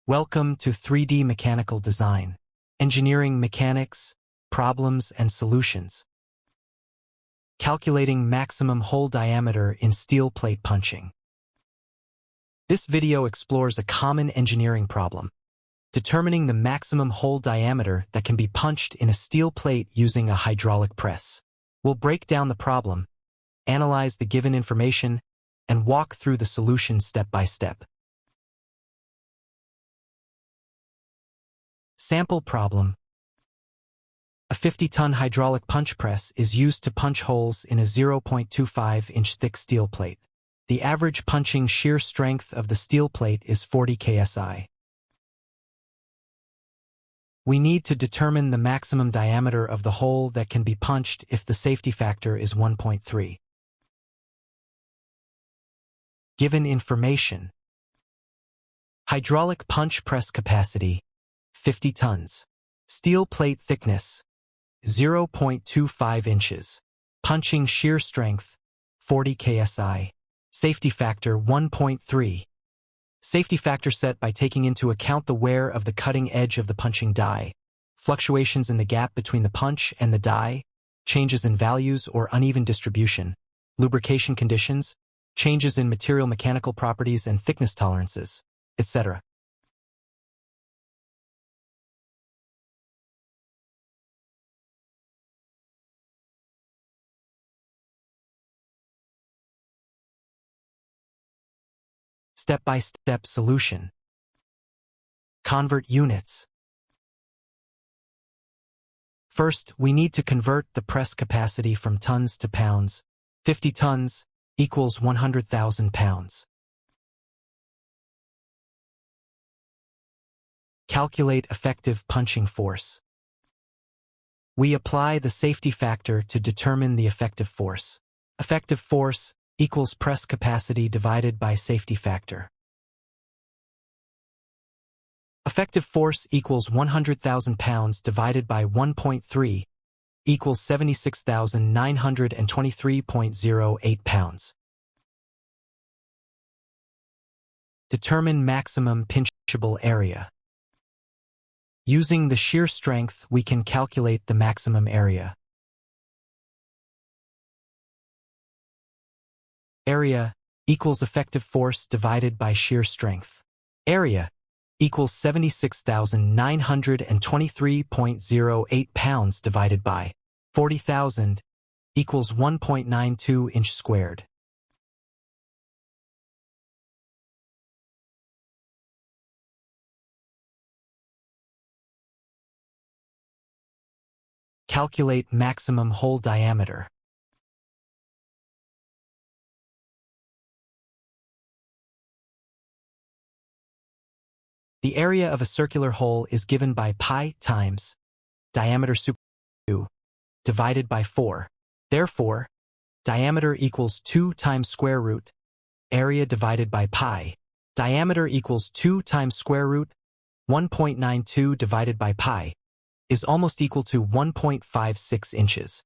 Welcome to 3D Mechanical Design, Engineering Mechanics, Problems and Solutions. Calculating maximum hole diameter in steel plate punching. This video explores a common engineering problem, determining the maximum hole diameter that can be punched in a steel plate using a hydraulic press. We'll break down the problem, analyze the given information, and walk through the solution step by step. Sample problem. A 50-ton hydraulic punch press is used to punch holes in a 0.25-inch thick steel plate. The average punching shear strength of the steel plate is 40 ksi. We need to determine the maximum diameter of the hole that can be punched if the safety factor is 1.3. Given information. Hydraulic punch press capacity, 50 tons. Steel plate thickness, 0.25 inches. Punching shear strength, 40 ksi. Safety factor 1.3. Safety factor set by taking into account the wear of the cutting edge of the punching die, fluctuations in the gap between the punch and the die, changes in values or uneven distribution, lubrication conditions, changes in material mechanical properties and thickness tolerances, etc. Step-by-step solution. Convert units. First, we need to convert the press capacity from tons to pounds. 50 tons equals 100,000 pounds. Calculate effective punching force. We apply the safety factor to determine the effective force. Effective force equals press capacity divided by safety factor. Effective force equals 100,000 pounds divided by 1.3 equals 76,923.08 pounds. Determine maximum pinchable area. Using the shear strength, we can calculate the maximum area. Area equals effective force divided by shear strength. Area equals 76,923.08 pounds divided by 40,000 equals 1.92 inch squared. Calculate maximum hole diameter. The area of a circular hole is given by pi times diameter super 2 divided by 4. Therefore, diameter equals 2 times square root area divided by pi. Diameter equals 2 times square root 1.92 divided by pi is almost equal to 1.56 inches.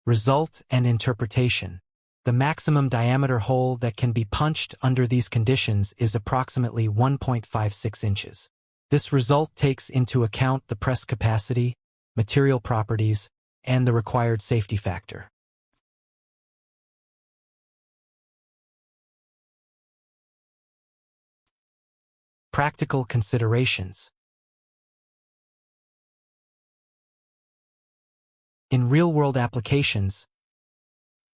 Result and interpretation. The maximum diameter hole that can be punched under these conditions is approximately 1.56 inches. This result takes into account the press capacity, material properties, and the required safety factor. Practical considerations. In real-world applications,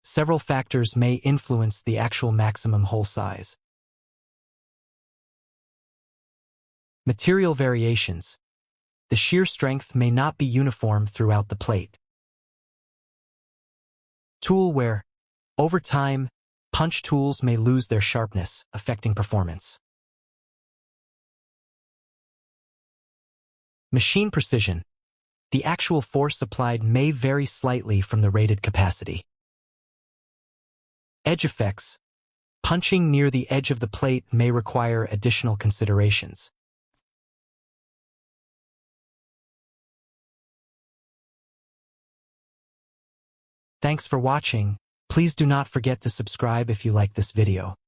several factors may influence the actual maximum hole size. Material variations. The shear strength may not be uniform throughout the plate. Tool wear. Over time, punch tools may lose their sharpness, affecting performance. Machine precision. The actual force applied may vary slightly from the rated capacity. Edge effects. Punching near the edge of the plate may require additional considerations. Thanks for watching. Please do not forget to subscribe if you like this video.